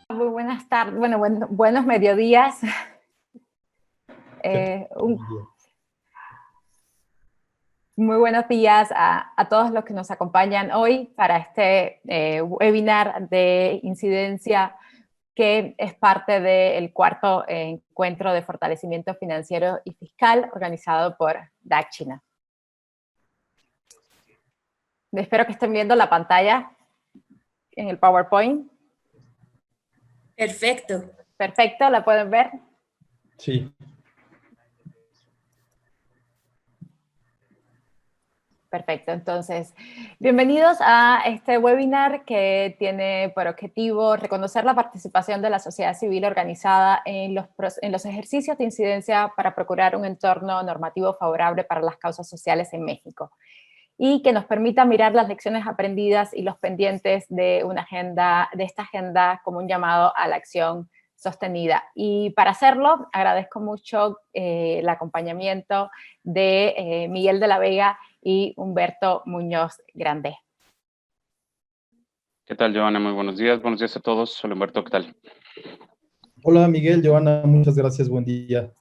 Muy buenas tardes, buenos mediodías. Muy buenos días a todos los que nos acompañan hoy para este webinar de incidencia que es parte del cuarto encuentro de fortalecimiento financiero y fiscal organizado por DAC China. Espero que estén viendo la pantalla en el PowerPoint. Perfecto. Perfecto, ¿la pueden ver? Sí. Perfecto, entonces, bienvenidos a este webinar que tiene por objetivo reconocer la participación de la sociedad civil organizada en los ejercicios de incidencia para procurar un entorno normativo favorable para las causas sociales en México y que nos permita mirar las lecciones aprendidas y los pendientes de esta agenda como un llamado a la acción sostenida. Y para hacerlo, agradezco mucho el acompañamiento de Miguel de la Vega y Humberto Muñoz Grande. ¿Qué tal, Joana? Muy buenos días a todos. Hola, Humberto, ¿qué tal? Hola, Miguel, Joana, muchas gracias, buen día.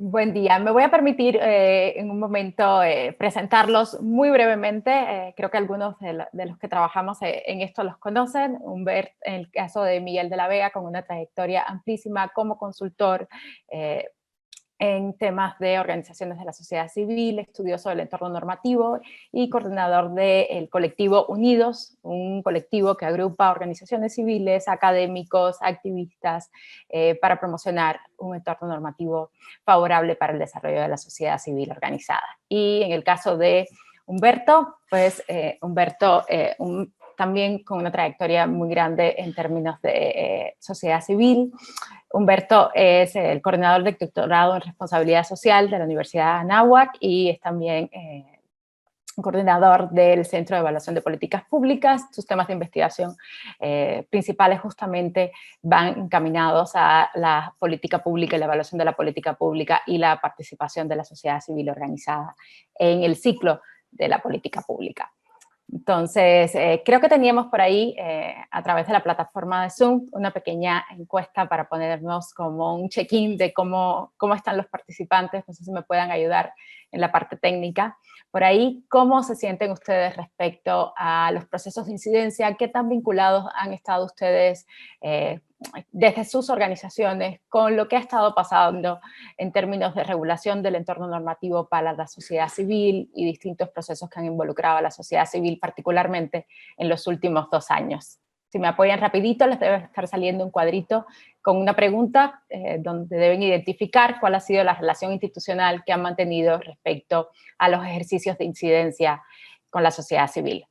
Buen día. Me voy a permitir en un momento presentarlos muy brevemente. Creo que algunos de los que trabajamos en esto los conocen. Humberto, en el caso de Miguel de la Vega, con una trayectoria amplísima como consultor en temas de organizaciones de la sociedad civil, estudioso del entorno normativo y coordinador del colectivo Unidos, un colectivo que agrupa organizaciones civiles, académicos, activistas, para promocionar un entorno normativo favorable para el desarrollo de la sociedad civil organizada. Y en el caso de Humberto, pues Humberto también con una trayectoria muy grande en términos de sociedad civil. Humberto es el coordinador del doctorado en responsabilidad social de la Universidad de Anáhuac y es también coordinador del Centro de Evaluación de Políticas Públicas. Sus temas de investigación principales justamente van encaminados a la política pública y la evaluación de la política pública y la participación de la sociedad civil organizada en el ciclo de la política pública. Entonces, creo que teníamos por ahí, a través de la plataforma de Zoom, una pequeña encuesta para ponernos como un check-in de cómo están los participantes. No sé si me puedan ayudar en la parte técnica. Por ahí, ¿cómo se sienten ustedes respecto a los procesos de incidencia? ¿Qué tan vinculados han estado ustedes desde sus organizaciones con lo que ha estado pasando en términos de regulación del entorno normativo para la sociedad civil y distintos procesos que han involucrado a la sociedad civil, particularmente en los últimos 2 años? Si me apoyan rapidito, les debe estar saliendo un cuadrito con una pregunta donde deben identificar cuál ha sido la relación institucional que han mantenido respecto a los ejercicios de incidencia con la sociedad civil.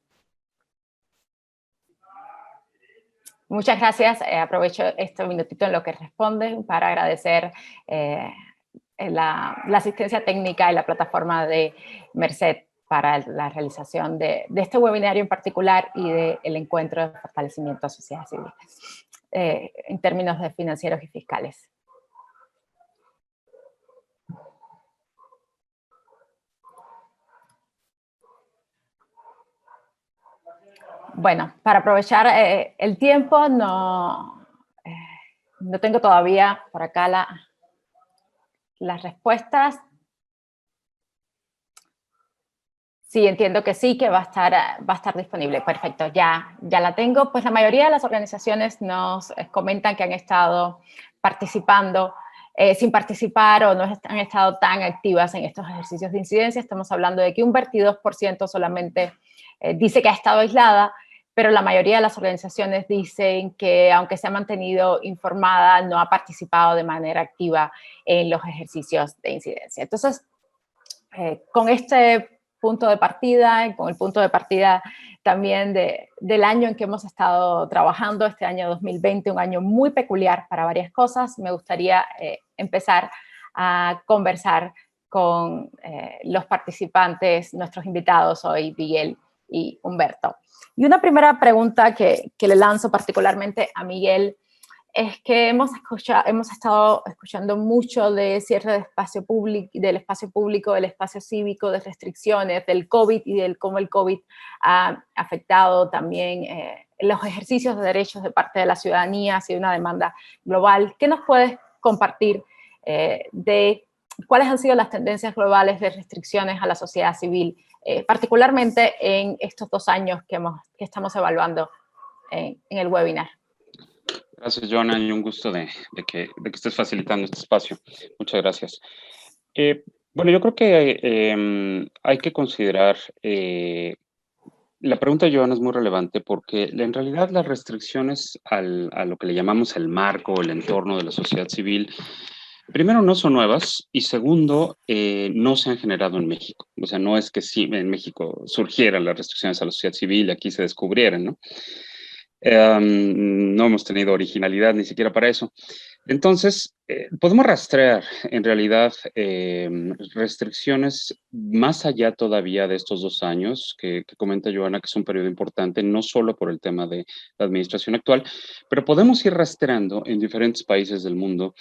Muchas gracias. Aprovecho este minutito en lo que responden para agradecer la asistencia técnica y la plataforma de Merced para la realización de este webinario en particular y del encuentro de fortalecimiento a sociedad civil en términos de financieros y fiscales. Bueno, para aprovechar el tiempo, no tengo todavía por acá las respuestas. Sí, entiendo que sí, que va a estar disponible. Perfecto, ya la tengo. Pues la mayoría de las organizaciones nos comentan que han estado participando sin participar o no han estado tan activas en estos ejercicios de incidencia. Estamos hablando de que un 22% solamente dice que ha estado aislada, pero la mayoría de las organizaciones dicen que aunque se ha mantenido informada, no ha participado de manera activa en los ejercicios de incidencia. Entonces, con este punto de partida, con el punto de partida también del año en que hemos estado trabajando, este año 2020, un año muy peculiar para varias cosas, me gustaría empezar a conversar con los participantes, nuestros invitados hoy, Miguel y Humberto. Y una primera pregunta que le lanzo particularmente a Miguel es que hemos estado escuchando mucho de cierre de espacio público, del espacio cívico, de restricciones, del COVID y del cómo el COVID ha afectado también los ejercicios de derechos de parte de la ciudadanía, ha sido una demanda global. ¿Qué nos puedes compartir de cuáles han sido las tendencias globales de restricciones a la sociedad civil, particularmente en estos 2 años que estamos evaluando en el webinar? Gracias, Joana, y un gusto de que estés facilitando este espacio. Muchas gracias. Bueno, yo creo que hay que considerar, la pregunta de Joana es muy relevante porque en realidad las restricciones a lo que le llamamos el marco, el entorno de la sociedad civil, primero no son nuevas y segundo, no se han generado en México. O sea, no es que sí en México surgieran las restricciones a la sociedad civil y aquí se descubrieran, ¿no? No hemos tenido originalidad ni siquiera para eso. Entonces, podemos rastrear en realidad restricciones más allá todavía de estos 2 años que comenta Joana, que es un periodo importante, no solo por el tema de la administración actual, pero podemos ir rastreando en diferentes países del mundo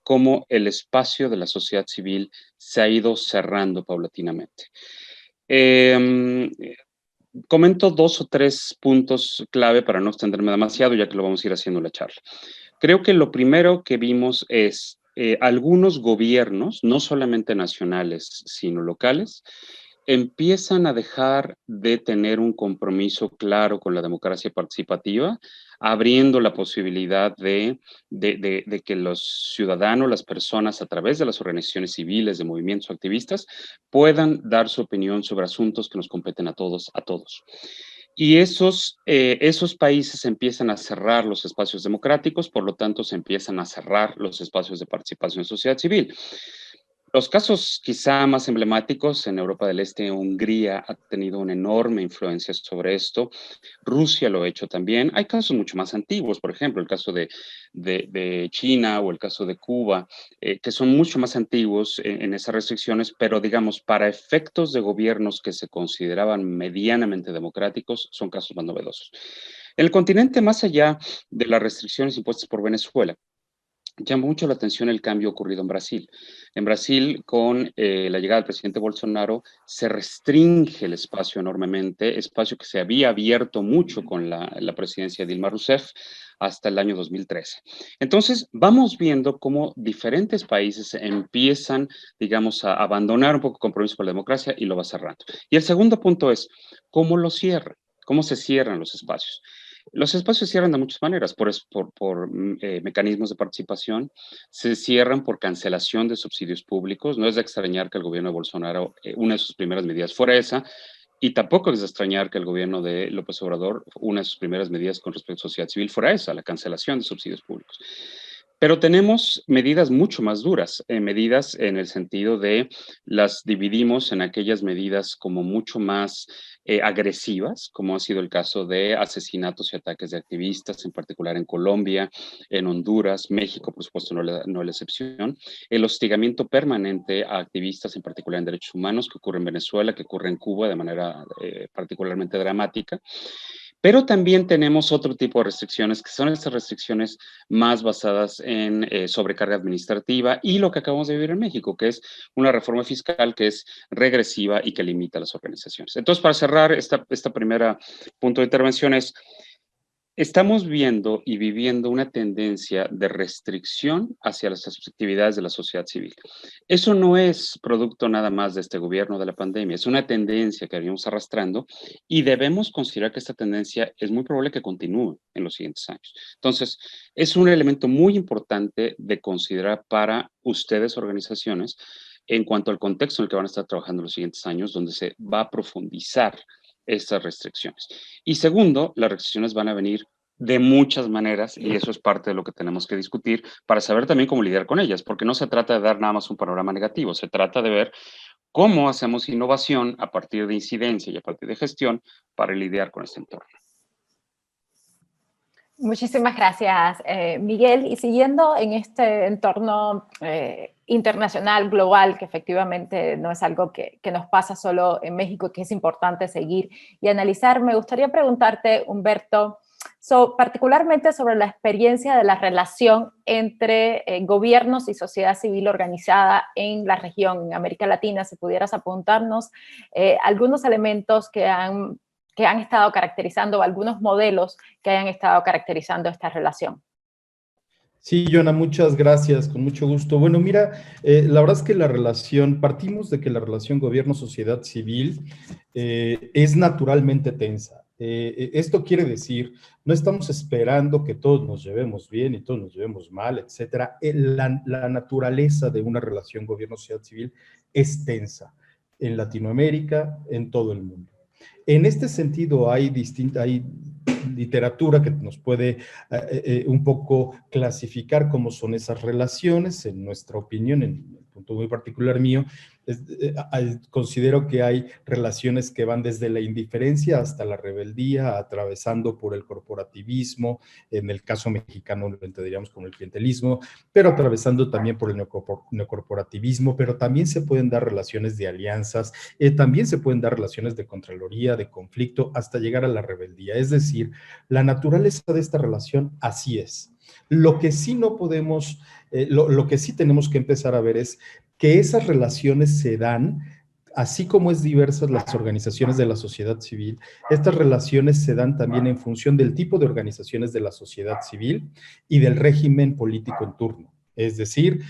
cómo el espacio de la sociedad civil se ha ido cerrando paulatinamente. Comento 2 o 3 puntos clave para no extenderme demasiado, ya que lo vamos a ir haciendo en la charla. Creo que lo primero que vimos es algunos gobiernos, no solamente nacionales, sino locales, empiezan a dejar de tener un compromiso claro con la democracia participativa, abriendo la posibilidad de que los ciudadanos, las personas, a través de las organizaciones civiles, de movimientos activistas, puedan dar su opinión sobre asuntos que nos competen a todos, Y esos países empiezan a cerrar los espacios democráticos, por lo tanto, se empiezan a cerrar los espacios de participación en sociedad civil. Los casos quizá más emblemáticos en Europa del Este, Hungría ha tenido una enorme influencia sobre esto, Rusia lo ha hecho también. Hay casos mucho más antiguos, por ejemplo, el caso de China o el caso de Cuba, que son mucho más antiguos en esas restricciones, pero digamos, para efectos de gobiernos que se consideraban medianamente democráticos, son casos más novedosos. En el continente, más allá de las restricciones impuestas por Venezuela, llama mucho la atención el cambio ocurrido en Brasil. En Brasil, con la llegada del presidente Bolsonaro, se restringe el espacio enormemente, espacio que se había abierto mucho con la presidencia de Dilma Rousseff hasta el año 2013. Entonces, vamos viendo cómo diferentes países empiezan, digamos, a abandonar un poco el compromiso con la democracia y lo va cerrando. Y el segundo punto es, ¿cómo lo cierran? ¿Cómo se cierran los espacios? Los espacios se cierran de muchas maneras, por mecanismos de participación, se cierran por cancelación de subsidios públicos. No es de extrañar que el gobierno de Bolsonaro, una de sus primeras medidas fuera esa, y tampoco es de extrañar que el gobierno de López Obrador, una de sus primeras medidas con respecto a sociedad civil fuera esa, la cancelación de subsidios públicos. Pero tenemos medidas mucho más duras, medidas en el sentido de las dividimos en aquellas medidas como mucho más agresivas, como ha sido el caso de asesinatos y ataques de activistas, en particular en Colombia, en Honduras, México, por supuesto, no es la excepción. El hostigamiento permanente a activistas, en particular en derechos humanos, que ocurre en Venezuela, que ocurre en Cuba de manera particularmente dramática. Pero también tenemos otro tipo de restricciones, que son estas restricciones más basadas en sobrecarga administrativa y lo que acabamos de vivir en México, que es una reforma fiscal que es regresiva y que limita a las organizaciones. Entonces, para cerrar esta primera punto de intervención es, estamos viendo y viviendo una tendencia de restricción hacia las actividades de la sociedad civil. Eso no es producto nada más de este gobierno de la pandemia, es una tendencia que venimos arrastrando y debemos considerar que esta tendencia es muy probable que continúe en los siguientes años. Entonces, es un elemento muy importante de considerar para ustedes, organizaciones, en cuanto al contexto en el que van a estar trabajando en los siguientes años, donde se va a profundizar estas restricciones. Y segundo, las restricciones van a venir de muchas maneras y eso es parte de lo que tenemos que discutir para saber también cómo lidiar con ellas, porque no se trata de dar nada más un panorama negativo, se trata de ver cómo hacemos innovación a partir de incidencia y a partir de gestión para lidiar con este entorno. Muchísimas gracias, Miguel. Y siguiendo en este entorno internacional, global, que efectivamente no es algo que nos pasa solo en México, que es importante seguir y analizar, me gustaría preguntarte, Humberto, particularmente sobre la experiencia de la relación entre gobiernos y sociedad civil organizada en la región, en América Latina. Si pudieras apuntarnos algunos elementos que han estado caracterizando, o algunos modelos que hayan estado caracterizando esta relación. Sí, Joana, muchas gracias, con mucho gusto. Bueno, mira, la verdad es que partimos de que la relación gobierno-sociedad civil es naturalmente tensa. Esto quiere decir, no estamos esperando que todos nos llevemos bien y todos nos llevemos mal, etcétera. La naturaleza de una relación gobierno-sociedad civil es tensa en Latinoamérica, en todo el mundo. En este sentido, hay literatura que nos puede un poco clasificar cómo son esas relaciones. En nuestra opinión, en un punto muy particular mío, considero que hay relaciones que van desde la indiferencia hasta la rebeldía, atravesando por el corporativismo, en el caso mexicano lo entenderíamos como el clientelismo, pero atravesando también por el neocorporativismo, pero también se pueden dar relaciones de alianzas, también se pueden dar relaciones de contraloría, de conflicto, hasta llegar a la rebeldía. Es decir, la naturaleza de esta relación así es. Lo que sí no podemos, lo que sí tenemos que empezar a ver es que esas relaciones se dan, así como es diversas las organizaciones de la sociedad civil, estas relaciones se dan también en función del tipo de organizaciones de la sociedad civil y del régimen político en turno. Es decir,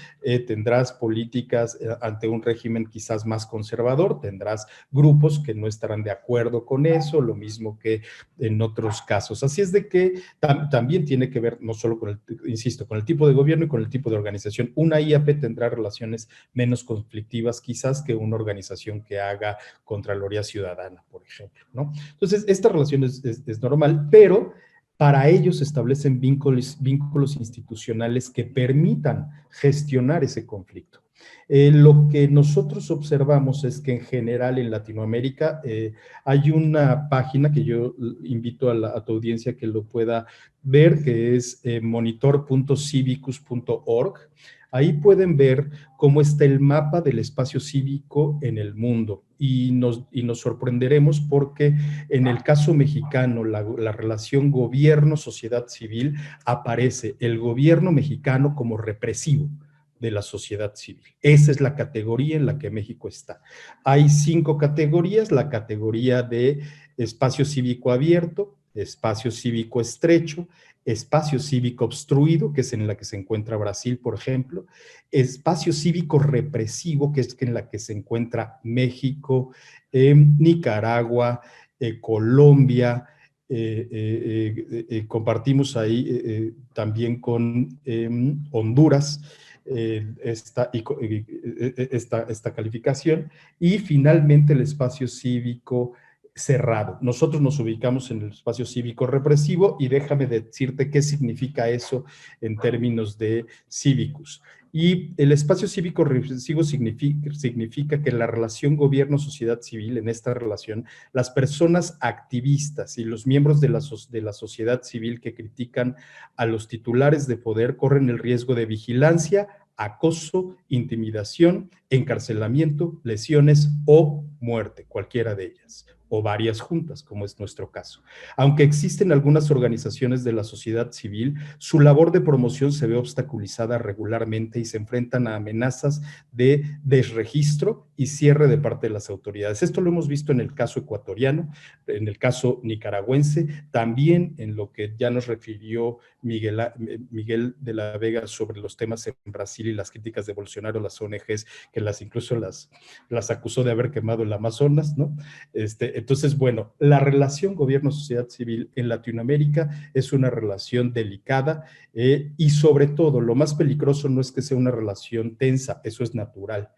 tendrás políticas ante un régimen quizás más conservador, tendrás grupos que no estarán de acuerdo con eso, lo mismo que en otros casos. Así es de que también tiene que ver no solo con insisto, con el tipo de gobierno y con el tipo de organización. Una IAP tendrá relaciones menos conflictivas quizás que una organización que haga Contraloría Ciudadana, por ejemplo, ¿no? Entonces, esta relación es normal, pero para ellos se establecen vínculos institucionales que permitan gestionar ese conflicto. Lo que nosotros observamos es que en general en Latinoamérica hay una página que yo invito a tu audiencia que lo pueda ver, que es monitor.civicus.org. Ahí pueden ver cómo está el mapa del espacio cívico en el mundo y nos sorprenderemos porque en el caso mexicano, la relación gobierno-sociedad civil, aparece el gobierno mexicano como represivo de la sociedad civil. Esa es la categoría en la que México está. Hay 5 categorías: la categoría de espacio cívico abierto, espacio cívico estrecho, espacio cívico obstruido, que es en la que se encuentra Brasil, por ejemplo, espacio cívico represivo, que es en la que se encuentra México, Nicaragua, Colombia, compartimos ahí también con Honduras esta calificación, y finalmente el espacio cívico cerrado. Nosotros nos ubicamos en el espacio cívico represivo y déjame decirte qué significa eso en términos de cívicus. Y el espacio cívico represivo significa que la relación gobierno-sociedad civil, en esta relación, las personas activistas y los miembros de la sociedad civil que critican a los titulares de poder corren el riesgo de vigilancia, acoso, intimidación, encarcelamiento, lesiones o muerte, cualquiera de ellas, o varias juntas, como es nuestro caso. Aunque existen algunas organizaciones de la sociedad civil, su labor de promoción se ve obstaculizada regularmente y se enfrentan a amenazas de desregistro y cierre de parte de las autoridades. Esto lo hemos visto en el caso ecuatoriano, en el caso nicaragüense, también en lo que ya nos refirió Miguel de la Vega sobre los temas en Brasil y las críticas de Bolsonaro, las ONGs, que incluso las acusó de haber quemado el Amazonas, ¿no? Entonces, bueno, la relación gobierno-sociedad civil en Latinoamérica es una relación delicada y sobre todo, lo más peligroso no es que sea una relación tensa, eso es natural.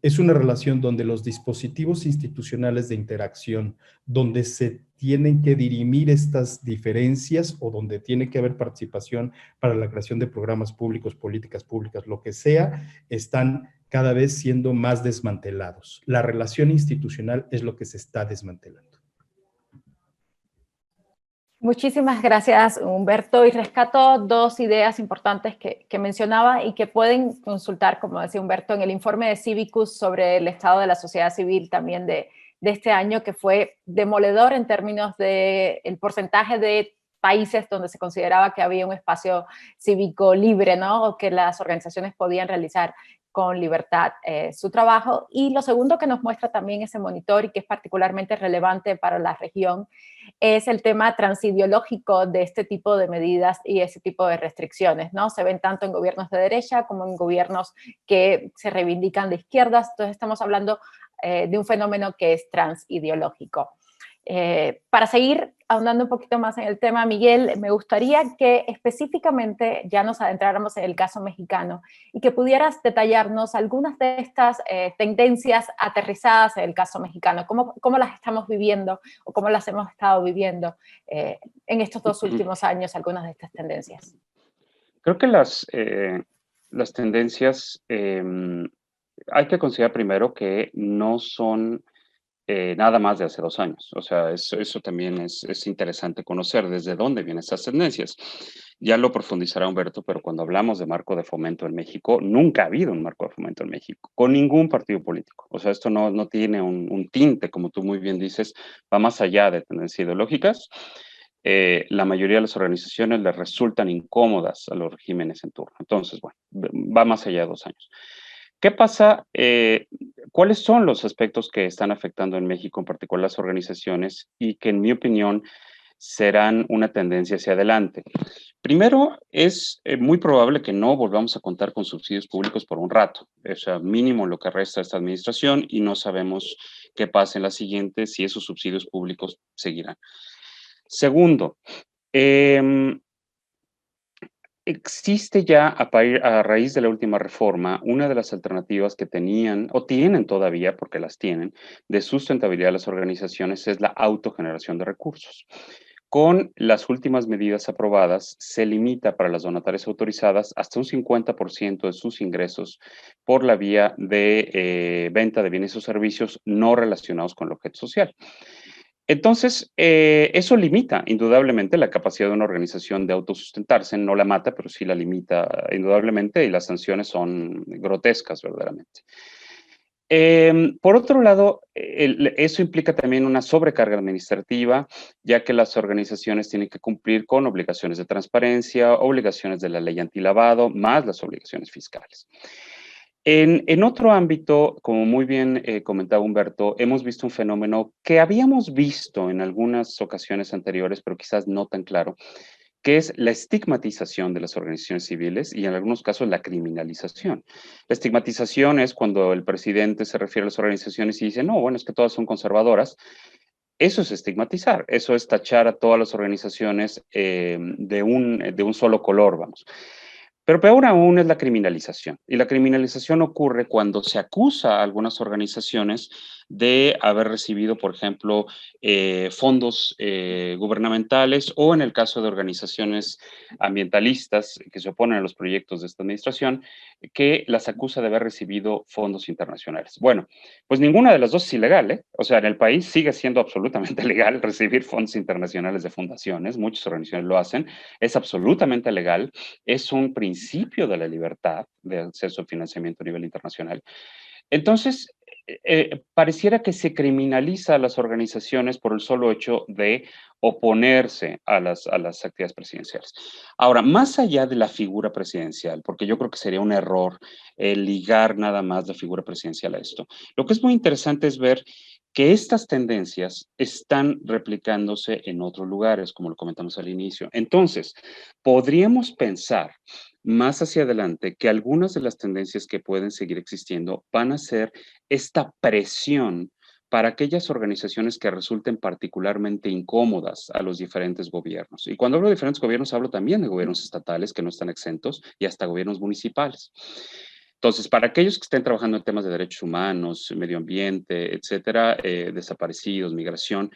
Es una relación donde los dispositivos institucionales de interacción, donde se tienen que dirimir estas diferencias o donde tiene que haber participación para la creación de programas públicos, políticas públicas, lo que sea, están cada vez siendo más desmantelados. La relación institucional es lo que se está desmantelando. Muchísimas gracias, Humberto. Y rescato 2 ideas importantes que mencionaba y que pueden consultar, como decía Humberto, en el informe de Civicus sobre el estado de la sociedad civil también de este año, que fue demoledor en términos del porcentaje de países donde se consideraba que había un espacio cívico libre, ¿no? O que las organizaciones podían realizar con libertad su trabajo. Y lo segundo que nos muestra también ese monitor y que es particularmente relevante para la región es el tema transideológico de este tipo de medidas y ese tipo de restricciones, ¿no? Se ven tanto en gobiernos de derecha como en gobiernos que se reivindican de izquierdas, entonces estamos hablando de un fenómeno que es transideológico. Para seguir ahondando un poquito más en el tema, Miguel, me gustaría que específicamente ya nos adentráramos en el caso mexicano y que pudieras detallarnos algunas de estas tendencias aterrizadas en el caso mexicano, cómo las estamos viviendo o cómo las hemos estado viviendo en estos 2 últimos años, algunas de estas tendencias. Creo que las tendencias hay que considerar primero que no son nada más de hace 2 años. O sea, eso también es interesante conocer desde dónde vienen estas tendencias. Ya lo profundizará Humberto, pero cuando hablamos de marco de fomento en México, nunca ha habido un marco de fomento en México, con ningún partido político. O sea, esto no tiene un tinte, como tú muy bien dices, va más allá de tendencias ideológicas. La mayoría de las organizaciones les resultan incómodas a los regímenes en turno. Entonces, bueno, va más allá de 2 años. ¿Qué pasa? ¿Cuáles son los aspectos que están afectando en México, en particular las organizaciones, y que en mi opinión serán una tendencia hacia adelante? Primero, es muy probable que no volvamos a contar con subsidios públicos por un rato, o sea, mínimo lo que resta de esta administración, y no sabemos qué pasa en la siguiente, si esos subsidios públicos seguirán. Segundo, existe ya a raíz de la última reforma una de las alternativas que tenían o tienen todavía, porque las tienen, de sustentabilidad de las organizaciones es la autogeneración de recursos. Con las últimas medidas aprobadas, se limita para las donatarias autorizadas hasta un 50% de sus ingresos por la vía de venta de bienes o servicios no relacionados con el objeto social. Entonces, eso limita indudablemente la capacidad de una organización de autosustentarse, no la mata, pero sí la limita indudablemente y las sanciones son grotescas verdaderamente. Por otro lado, eso implica también una sobrecarga administrativa, ya que las organizaciones tienen que cumplir con obligaciones de transparencia, obligaciones de la ley antilavado, más las obligaciones fiscales. En otro ámbito, como muy bien comentaba Humberto, hemos visto un fenómeno que habíamos visto en algunas ocasiones anteriores, pero quizás no tan claro, que es la estigmatización de las organizaciones civiles y en algunos casos la criminalización. La estigmatización es cuando el presidente se refiere a las organizaciones y dice, no, bueno, es que todas son conservadoras. Eso es estigmatizar, eso es tachar a todas las organizaciones de un solo color, vamos. Pero peor aún es la criminalización. Y la criminalización ocurre cuando se acusa a algunas organizaciones de haber recibido, por ejemplo, fondos gubernamentales o en el caso de organizaciones ambientalistas que se oponen a los proyectos de esta administración, que las acusa de haber recibido fondos internacionales. Bueno, pues ninguna de las dos es ilegal, ¿eh? O sea, en el país sigue siendo absolutamente legal recibir fondos internacionales de fundaciones, muchas organizaciones lo hacen, es absolutamente legal, es un principio de la libertad de acceso al financiamiento a nivel internacional. Entonces, pareciera que se criminaliza a las organizaciones por el solo hecho de oponerse a las actividades presidenciales. Ahora, más allá de la figura presidencial, porque yo creo que sería un error ligar nada más la figura presidencial a esto, lo que es muy interesante es ver que estas tendencias están replicándose en otros lugares, como lo comentamos al inicio. Entonces, podríamos pensar más hacia adelante que algunas de las tendencias que pueden seguir existiendo van a ser esta presión para aquellas organizaciones que resulten particularmente incómodas a los diferentes gobiernos. Y cuando hablo de diferentes gobiernos, hablo también de gobiernos estatales que no están exentos y hasta gobiernos municipales. Entonces, para aquellos que estén trabajando en temas de derechos humanos, medio ambiente, etcétera, desaparecidos, migración,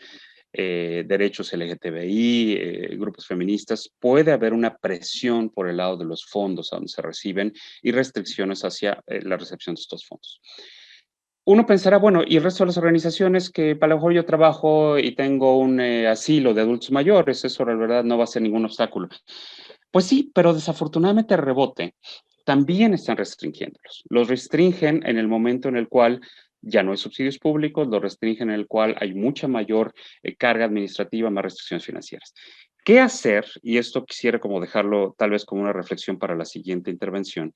derechos LGTBI, grupos feministas, puede haber una presión por el lado de los fondos a donde se reciben y restricciones hacia la recepción de estos fondos. Uno pensará, bueno, ¿y el resto de las organizaciones que para lo mejor yo trabajo y tengo un asilo de adultos mayores? Eso la verdad no va a ser ningún obstáculo. Pues sí, pero desafortunadamente el rebote también están restringiéndolos. Los restringen en el momento en el cual ya no hay subsidios públicos, los restringen en el cual hay mucha mayor carga administrativa, más restricciones financieras. ¿Qué hacer? Y esto quisiera como dejarlo tal vez como una reflexión para la siguiente intervención.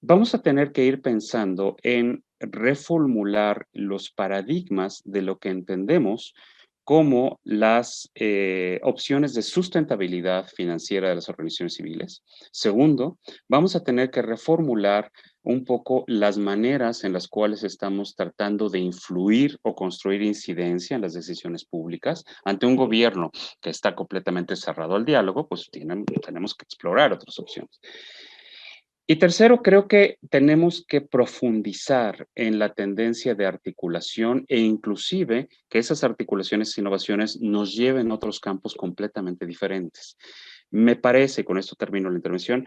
Vamos a tener que ir pensando en reformular los paradigmas de lo que entendemos como las opciones de sustentabilidad financiera de las organizaciones civiles. Segundo, vamos a tener que reformular un poco las maneras en las cuales estamos tratando de influir o construir incidencia en las decisiones públicas. Ante un gobierno que está completamente cerrado al diálogo, pues tenemos que explorar otras opciones. Y tercero, creo que tenemos que profundizar en la tendencia de articulación e inclusive que esas articulaciones e innovaciones nos lleven a otros campos completamente diferentes. Me parece, con esto termino la intervención,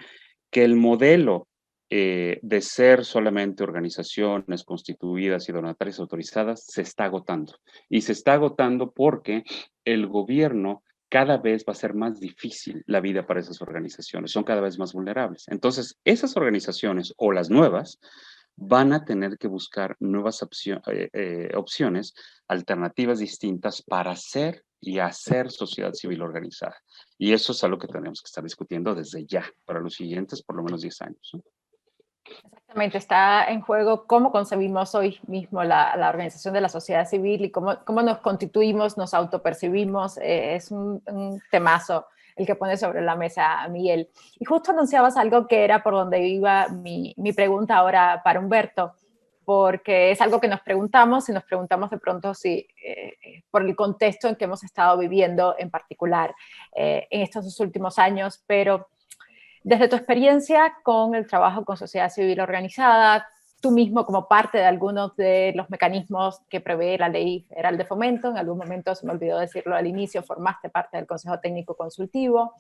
que el modelo de ser solamente organizaciones constituidas y donatarias autorizadas se está agotando. Y se está agotando porque el gobierno cada vez va a ser más difícil la vida para esas organizaciones, son cada vez más vulnerables. Entonces, esas organizaciones o las nuevas van a tener que buscar nuevas opciones, alternativas distintas para ser y hacer sociedad civil organizada. Y eso es algo que tenemos que estar discutiendo desde ya, para los siguientes por lo menos 10 años, ¿no? Exactamente, está en juego cómo concebimos hoy mismo la organización de la sociedad civil y cómo nos constituimos, nos autopercibimos. Es un temazo el que pone sobre la mesa Miguel. Y justo anunciabas algo que era por donde iba mi pregunta ahora para Humberto, porque es algo que nos preguntamos y nos preguntamos de pronto si por el contexto en que hemos estado viviendo en particular en estos 2 últimos años, pero desde tu experiencia con el trabajo con sociedad civil organizada, tú mismo como parte de algunos de los mecanismos que prevé la Ley Federal de Fomento, en algún momento se me olvidó decirlo al inicio, formaste parte del Consejo Técnico Consultivo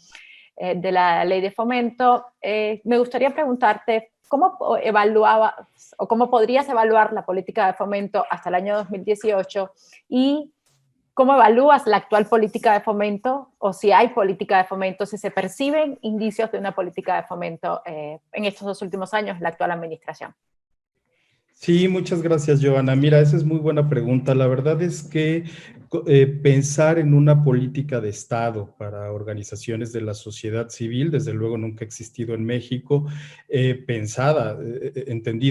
de la Ley de Fomento. Me gustaría preguntarte, ¿cómo evaluabas o cómo podrías evaluar la política de fomento hasta el año 2018 y ¿cómo evalúas la actual política de fomento o si hay política de fomento, si se perciben indicios de una política de fomento en estos 2 últimos años en la actual administración? Sí, muchas gracias, Joana. Mira, esa es muy buena pregunta. La verdad es que pensar en una política de Estado para organizaciones de la sociedad civil, desde luego nunca ha existido en México, entendida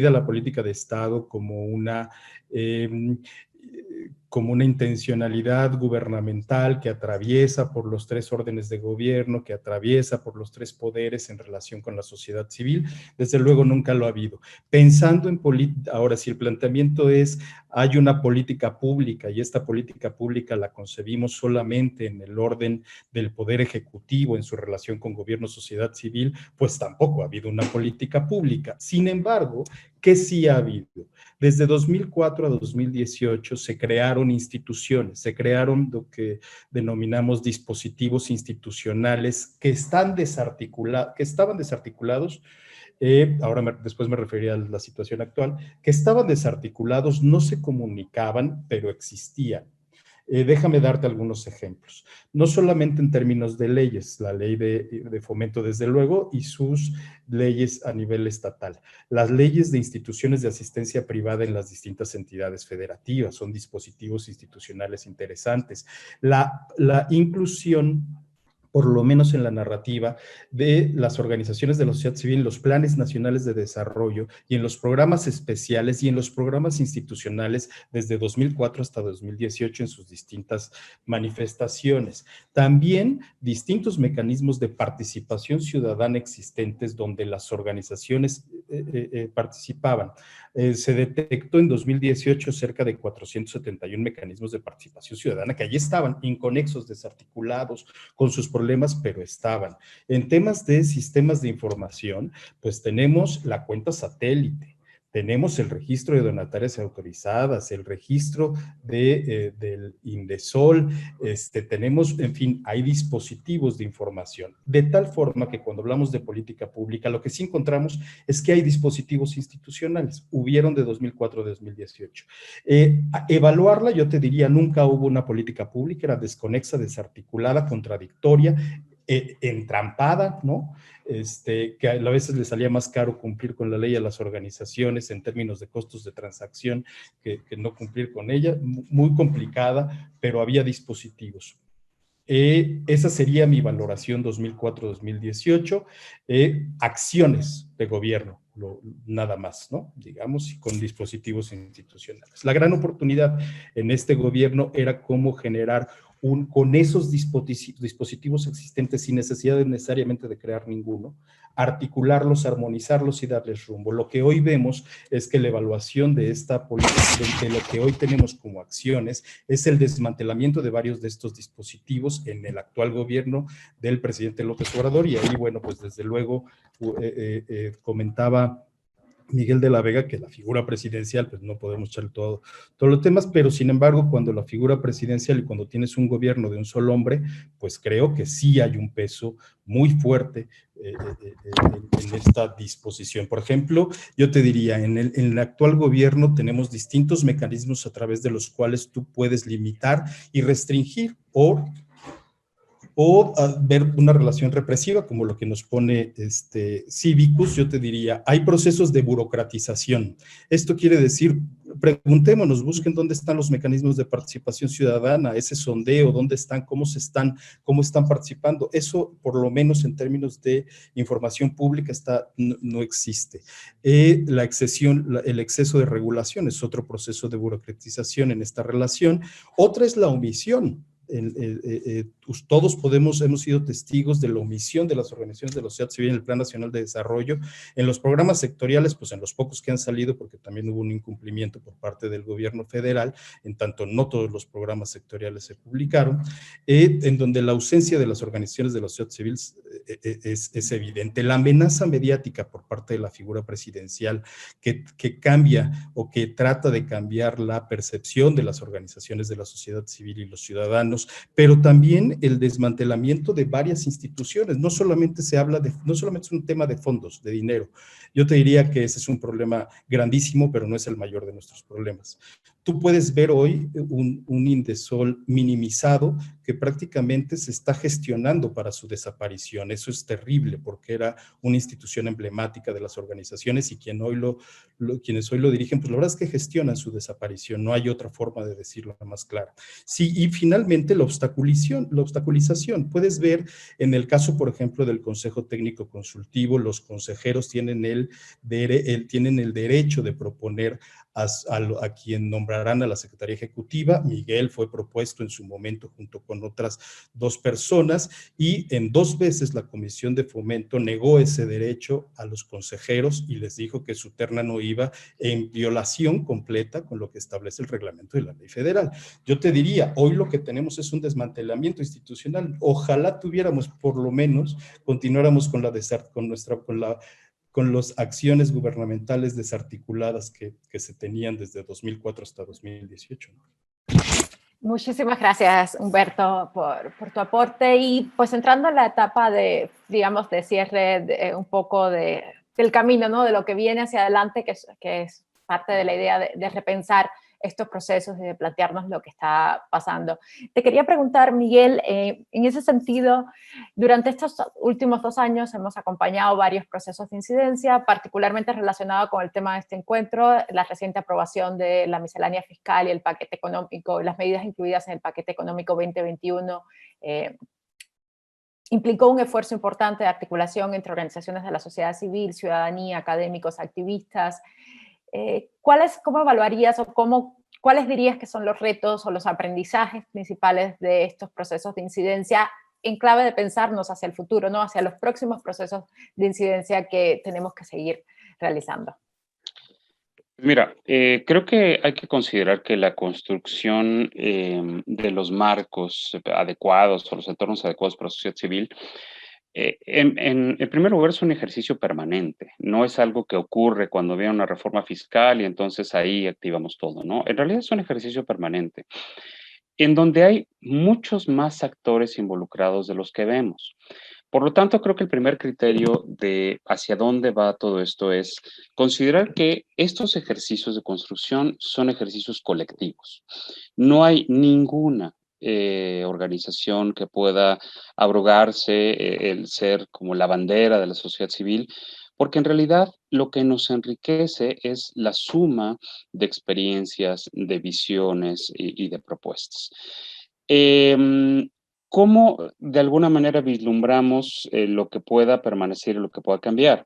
la política de Estado como una intencionalidad gubernamental que atraviesa por los 3 órdenes de gobierno, que atraviesa por los 3 poderes en relación con la sociedad civil, desde luego nunca lo ha habido. Pensando en política, ahora si el planteamiento es, hay una política pública y esta política pública la concebimos solamente en el orden del poder ejecutivo en su relación con gobierno, sociedad civil, pues tampoco ha habido una política pública. Sin embargo, ¿qué sí ha habido? Desde 2004 a 2018 se crearon instituciones, se crearon lo que denominamos dispositivos institucionales que estaban desarticulados. Después me refería a la situación actual, que estaban desarticulados, no se comunicaban, pero existían. Déjame darte algunos ejemplos. No solamente en términos de leyes, la ley de fomento desde luego y sus leyes a nivel estatal. Las leyes de instituciones de asistencia privada en las distintas entidades federativas son dispositivos institucionales interesantes. La inclusión, por lo menos en la narrativa, de las organizaciones de la sociedad civil, los planes nacionales de desarrollo y en los programas especiales y en los programas institucionales desde 2004 hasta 2018 en sus distintas manifestaciones. También distintos mecanismos de participación ciudadana existentes donde las organizaciones participaban. Se detectó en 2018 cerca de 471 mecanismos de participación ciudadana que allí estaban inconexos, desarticulados, con sus problemas, pero estaban. En temas de sistemas de información, pues tenemos la cuenta satélite, tenemos el registro de donatarias autorizadas, el registro del Indesol, tenemos, en fin, hay dispositivos de información. De tal forma que cuando hablamos de política pública, lo que sí encontramos es que hay dispositivos institucionales, hubieron de 2004 a 2018. Evaluarla, yo te diría, nunca hubo una política pública, era desconexa, desarticulada, contradictoria, entrampada, ¿no? Que a veces le salía más caro cumplir con la ley a las organizaciones en términos de costos de transacción que no cumplir con ella, muy complicada, pero había dispositivos. Esa sería mi valoración 2004-2018. Acciones de gobierno, nada más, ¿no? Digamos, y con dispositivos institucionales. La gran oportunidad en este gobierno era cómo generar con esos dispositivos existentes sin necesidad necesariamente de crear ninguno, articularlos, armonizarlos y darles rumbo. Lo que hoy vemos es que la evaluación de esta política, de lo que hoy tenemos como acciones, es el desmantelamiento de varios de estos dispositivos en el actual gobierno del presidente López Obrador. Y ahí, bueno, pues desde luego comentaba Miguel de la Vega que la figura presidencial, pues no podemos echar todos los temas, pero sin embargo, cuando la figura presidencial y cuando tienes un gobierno de un solo hombre, pues creo que sí hay un peso muy fuerte en esta disposición. Por ejemplo, yo te diría, en el actual gobierno tenemos distintos mecanismos a través de los cuales tú puedes limitar y restringir o ver una relación represiva, como lo que nos pone Cívicus. Yo te diría, hay procesos de burocratización. Esto quiere decir, preguntémonos, busquen dónde están los mecanismos de participación ciudadana, ese sondeo, dónde están, cómo están participando. Eso, por lo menos en términos de información pública, no existe. El exceso de regulación es otro proceso de burocratización en esta relación. Otra es la omisión. Todos hemos sido testigos de la omisión de las organizaciones de la sociedad civil en el Plan Nacional de Desarrollo, en los programas sectoriales, pues en los pocos que han salido, porque también hubo un incumplimiento por parte del gobierno federal, en tanto no todos los programas sectoriales se publicaron, en donde la ausencia de las organizaciones de la sociedad civil es evidente. La amenaza mediática por parte de la figura presidencial que cambia o que trata de cambiar la percepción de las organizaciones de la sociedad civil y los ciudadanos, pero también el desmantelamiento de varias instituciones. No solamente no solamente es un tema de fondos, de dinero. Yo te diría que ese es un problema grandísimo, pero no es el mayor de nuestros problemas. Tú puedes ver hoy un Indesol minimizado que prácticamente se está gestionando para su desaparición. Eso es terrible porque era una institución emblemática de las organizaciones y quienes hoy lo dirigen, pues la verdad es que gestionan su desaparición. No hay otra forma de decirlo más clara. Sí, y finalmente la obstaculización. Puedes ver en el caso, por ejemplo, del Consejo Técnico Consultivo, los consejeros tienen el derecho de proponer a quien nombrarán a la Secretaría Ejecutiva. Miguel fue propuesto en su momento junto con otras 2 personas y en 2 veces la Comisión de Fomento negó ese derecho a los consejeros y les dijo que su terna no iba en violación completa con lo que establece el reglamento de la ley federal. Yo te diría, hoy lo que tenemos es un desmantelamiento institucional. Ojalá tuviéramos, por lo menos, continuáramos con las acciones gubernamentales desarticuladas que se tenían desde 2004 hasta 2018. Muchísimas gracias, Humberto, por tu aporte. Y pues entrando en la etapa de, digamos, de cierre, un poco del camino, ¿no? De lo que viene hacia adelante, que es parte de la idea de repensar estos procesos y de plantearnos lo que está pasando. Te quería preguntar, Miguel, en ese sentido, durante estos últimos 2 años hemos acompañado varios procesos de incidencia, particularmente relacionado con el tema de este encuentro, la reciente aprobación de la miscelánea fiscal y el paquete económico, las medidas incluidas en el paquete económico 2021, implicó un esfuerzo importante de articulación entre organizaciones de la sociedad civil, ciudadanía, académicos, activistas. ¿Cómo evaluarías o cuáles dirías que son los retos o los aprendizajes principales de estos procesos de incidencia en clave de pensarnos hacia el futuro, ¿no? Hacia los próximos procesos de incidencia que tenemos que seguir realizando? Mira, creo que hay que considerar que la construcción de los marcos adecuados o los entornos adecuados para la sociedad civil, en primer lugar, es un ejercicio permanente. No es algo que ocurre cuando viene una reforma fiscal y entonces ahí activamos todo, ¿no? En realidad es un ejercicio permanente, en donde hay muchos más actores involucrados de los que vemos. Por lo tanto, creo que el primer criterio de hacia dónde va todo esto es considerar que estos ejercicios de construcción son ejercicios colectivos. No hay ninguna organización que pueda abrogarse el ser como la bandera de la sociedad civil, porque en realidad lo que nos enriquece es la suma de experiencias, de visiones y de propuestas. ¿cómo de alguna manera vislumbramos lo que pueda permanecer y lo que pueda cambiar?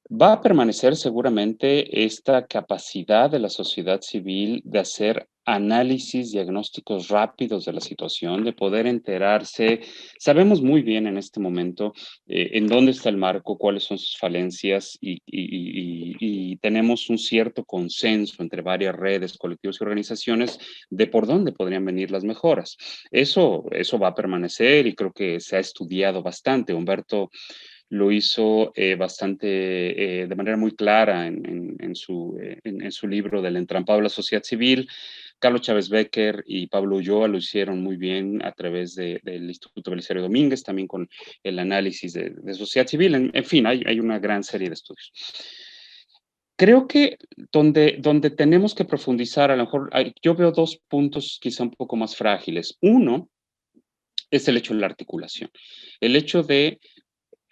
Va a permanecer seguramente esta capacidad de la sociedad civil de hacer análisis, diagnósticos rápidos de la situación, de poder enterarse. Sabemos muy bien en este momento en dónde está el marco, cuáles son sus falencias y tenemos un cierto consenso entre varias redes, colectivos y organizaciones de por dónde podrían venir las mejoras. Eso va a permanecer y creo que se ha estudiado bastante. Humberto lo hizo bastante, de manera muy clara en su libro del entrampado a la sociedad civil. Carlos Chávez Becker y Pablo Ulloa lo hicieron muy bien a través del Instituto Belisario Domínguez, también con el análisis de sociedad civil. En fin, hay una gran serie de estudios. Creo que donde tenemos que profundizar, a lo mejor, yo veo dos puntos quizá un poco más frágiles. Uno es el hecho de la articulación. El hecho de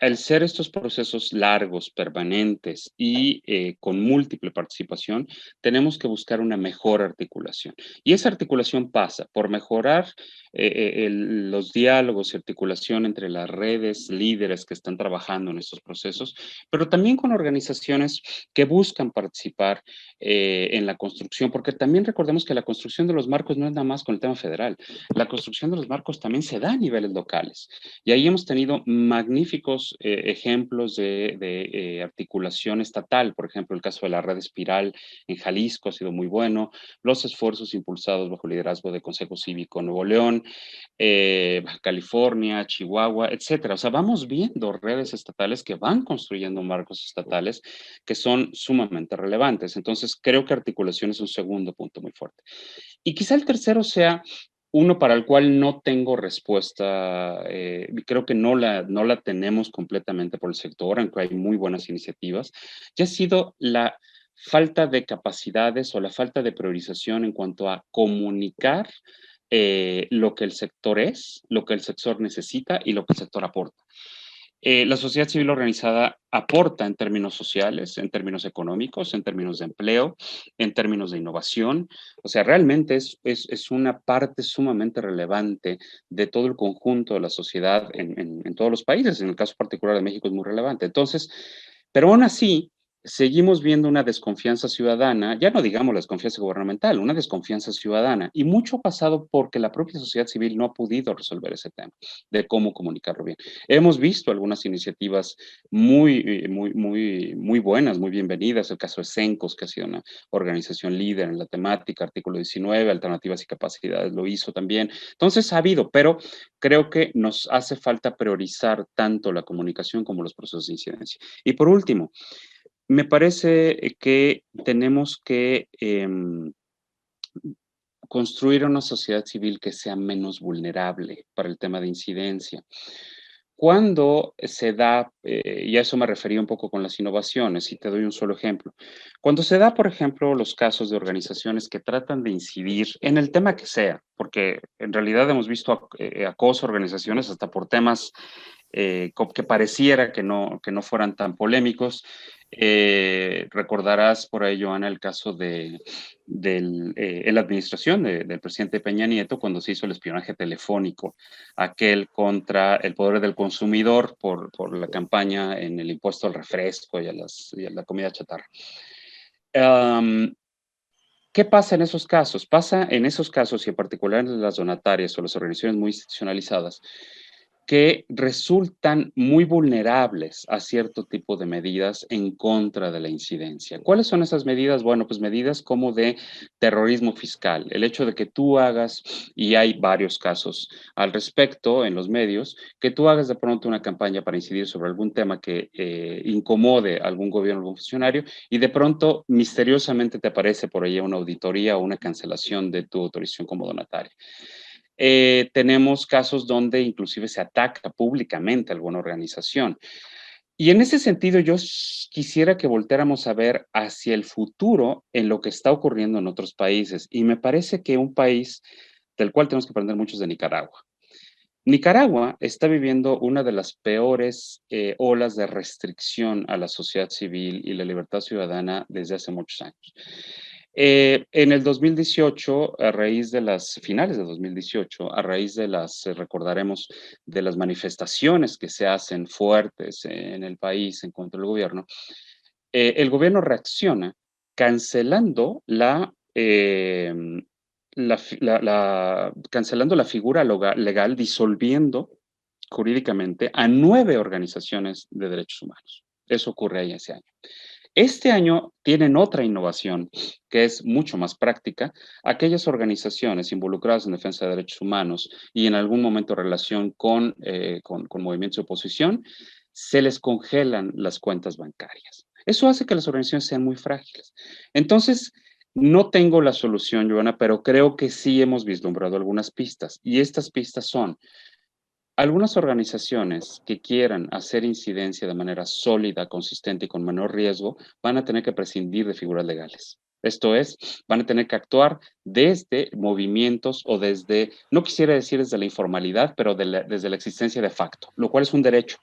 al ser estos procesos largos, permanentes y con múltiple participación, tenemos que buscar una mejor articulación. Y esa articulación pasa por mejorar los diálogos y articulación entre las redes líderes que están trabajando en estos procesos, pero también con organizaciones que buscan participar en la construcción, porque también recordemos que la construcción de los marcos no es nada más con el tema federal, la construcción de los marcos también se da a niveles locales. Y ahí hemos tenido magníficos ejemplos de articulación estatal, por ejemplo, el caso de la red Espiral en Jalisco ha sido muy bueno, los esfuerzos impulsados bajo el liderazgo de Consejo Cívico Nuevo León, Baja California, Chihuahua, etcétera. O sea, vamos viendo redes estatales que van construyendo marcos estatales que son sumamente relevantes. Entonces, creo que articulación es un segundo punto muy fuerte. Y quizá el tercero sea uno para el cual no tengo respuesta, creo que no la tenemos completamente por el sector, aunque hay muy buenas iniciativas, y ha sido la falta de capacidades o la falta de priorización en cuanto a comunicar lo que el sector es, lo que el sector necesita y lo que el sector aporta. La sociedad civil organizada aporta en términos sociales, en términos económicos, en términos de empleo, en términos de innovación. O sea, realmente es una parte sumamente relevante de todo el conjunto de la sociedad en todos los países. En el caso particular de México es muy relevante. Entonces, pero aún así, seguimos viendo una desconfianza ciudadana, ya no digamos la desconfianza gubernamental, una desconfianza ciudadana. Y mucho ha pasado porque la propia sociedad civil no ha podido resolver ese tema de cómo comunicarlo bien. Hemos visto algunas iniciativas muy buenas, muy bienvenidas. El caso de CENCOS, que ha sido una organización líder en la temática, artículo 19, Alternativas y Capacidades, lo hizo también. Entonces ha habido, pero creo que nos hace falta priorizar tanto la comunicación como los procesos de incidencia. Y por último, me parece que tenemos que construir una sociedad civil que sea menos vulnerable para el tema de incidencia. Cuando se da, y a eso me refería un poco con las innovaciones, y te doy un solo ejemplo. Cuando se da, por ejemplo, los casos de organizaciones que tratan de incidir en el tema que sea, porque en realidad hemos visto acoso a organizaciones hasta por temas que pareciera que no fueran tan polémicos. Recordarás por ahí, Joana, el caso en la administración del presidente Peña Nieto cuando se hizo el espionaje telefónico, aquel contra el poder del consumidor por la campaña en el impuesto al refresco y a la comida chatarra. ¿Qué pasa en esos casos? Pasa en esos casos, y en particular en las donatarias o las organizaciones muy institucionalizadas, que resultan muy vulnerables a cierto tipo de medidas en contra de la incidencia. ¿Cuáles son esas medidas? Bueno, pues medidas como de terrorismo fiscal. El hecho de que tú hagas, y hay varios casos al respecto en los medios, que tú hagas de pronto una campaña para incidir sobre algún tema que incomode a algún gobierno o algún funcionario, y de pronto misteriosamente te aparece por ahí una auditoría o una cancelación de tu autorización como donataria. Tenemos casos donde inclusive se ataca públicamente a alguna organización. Y en ese sentido, yo quisiera que volteáramos a ver hacia el futuro en lo que está ocurriendo en otros países. Y me parece que un país del cual tenemos que aprender mucho es de Nicaragua. Nicaragua está viviendo una de las peores olas de restricción a la sociedad civil y la libertad ciudadana desde hace muchos años. En el 2018, a raíz de las finales de 2018, a raíz de recordaremos, de las manifestaciones que se hacen fuertes en el país en contra del gobierno, el gobierno reacciona cancelando cancelando la figura legal, disolviendo jurídicamente a 9 organizaciones de derechos humanos. Eso ocurre ahí ese año. Este año tienen otra innovación que es mucho más práctica. Aquellas organizaciones involucradas en defensa de derechos humanos y en algún momento relación con movimientos de oposición, se les congelan las cuentas bancarias. Eso hace que las organizaciones sean muy frágiles. Entonces, no tengo la solución, Joana, pero creo que sí hemos vislumbrado algunas pistas. Y estas pistas son: algunas organizaciones que quieran hacer incidencia de manera sólida, consistente y con menor riesgo van a tener que prescindir de figuras legales. Esto es, van a tener que actuar desde movimientos o desde, no quisiera decir desde la informalidad, pero desde la existencia de facto, lo cual es un derecho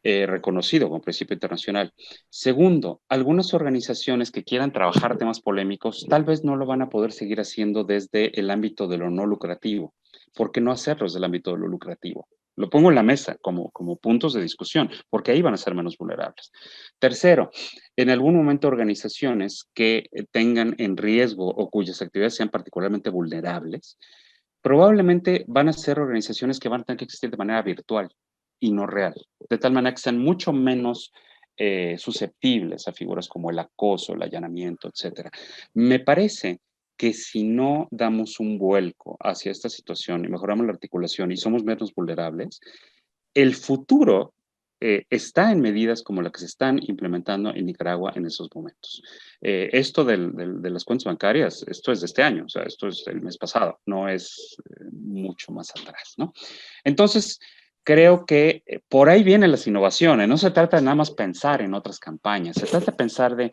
reconocido como principio internacional. Segundo, algunas organizaciones que quieran trabajar temas polémicos tal vez no lo van a poder seguir haciendo desde el ámbito de lo no lucrativo. ¿Por qué no hacerlo desde el ámbito de lo lucrativo? Lo pongo en la mesa como puntos de discusión, porque ahí van a ser menos vulnerables. Tercero, en algún momento organizaciones que tengan en riesgo o cuyas actividades sean particularmente vulnerables, probablemente van a ser organizaciones que van a tener que existir de manera virtual y no real, de tal manera que sean mucho menos susceptibles a figuras como el acoso, el allanamiento, etc. Me parece que si no damos un vuelco hacia esta situación y mejoramos la articulación y somos menos vulnerables, el futuro está en medidas como las que se están implementando en Nicaragua en esos momentos. Esto de las cuentas bancarias, esto es de este año, o sea, esto es del mes pasado, no es mucho más atrás, ¿no? Entonces, creo que por ahí vienen las innovaciones. No se trata de nada más pensar en otras campañas, se trata de pensar de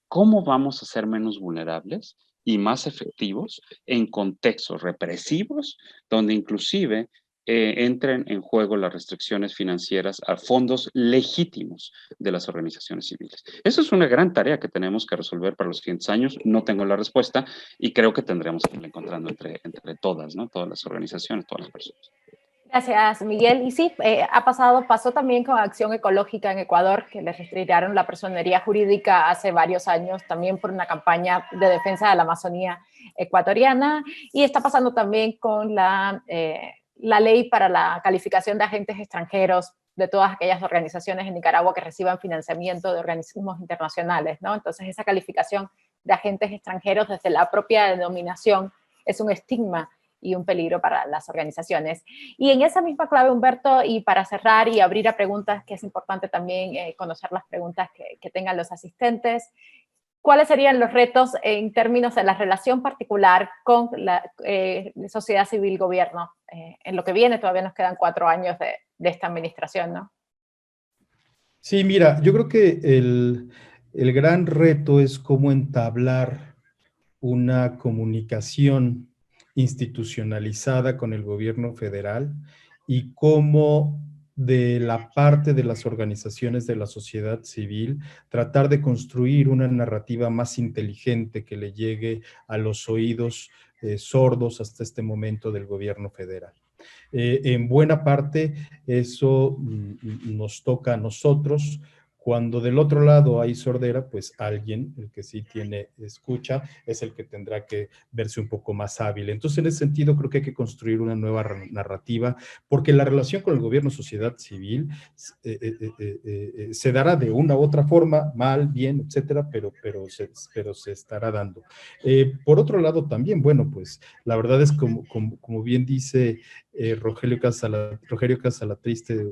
cómo vamos a ser menos vulnerables y más efectivos en contextos represivos, donde inclusive entren en juego las restricciones financieras a fondos legítimos de las organizaciones civiles. Esa es una gran tarea que tenemos que resolver para los siguientes años. No tengo la respuesta y creo que tendremos que irla encontrando entre todas, ¿no? Todas las organizaciones, todas las personas. Gracias, Miguel. Y sí, pasó también con Acción Ecológica en Ecuador, que les retiraron la personería jurídica hace varios años, también por una campaña de defensa de la Amazonía ecuatoriana. Y está pasando también con la ley para la calificación de agentes extranjeros de todas aquellas organizaciones en Nicaragua que reciban financiamiento de organismos internacionales, ¿no? Entonces, esa calificación de agentes extranjeros desde la propia denominación es un estigma y un peligro para las organizaciones. Y en esa misma clave, Humberto, y para cerrar y abrir a preguntas, que es importante también conocer las preguntas que tengan los asistentes, ¿cuáles serían los retos en términos de la relación particular con la sociedad civil-gobierno? En lo que viene todavía nos quedan 4 años de esta administración, ¿no? Sí, mira, yo creo que el gran reto es cómo entablar una comunicación institucionalizada con el gobierno federal y cómo de la parte de las organizaciones de la sociedad civil tratar de construir una narrativa más inteligente que le llegue a los oídos sordos hasta este momento del gobierno federal. En buena parte eso nos toca a nosotros. Cuando del otro lado hay sordera, pues alguien, el que sí tiene escucha, es el que tendrá que verse un poco más hábil. Entonces, en ese sentido, creo que hay que construir una nueva narrativa, porque la relación con el gobierno, sociedad civil, se dará de una u otra forma, mal, bien, etcétera, pero se estará dando. Por otro lado, también, bueno, pues la verdad es como bien dice Rogelio Casalatriste,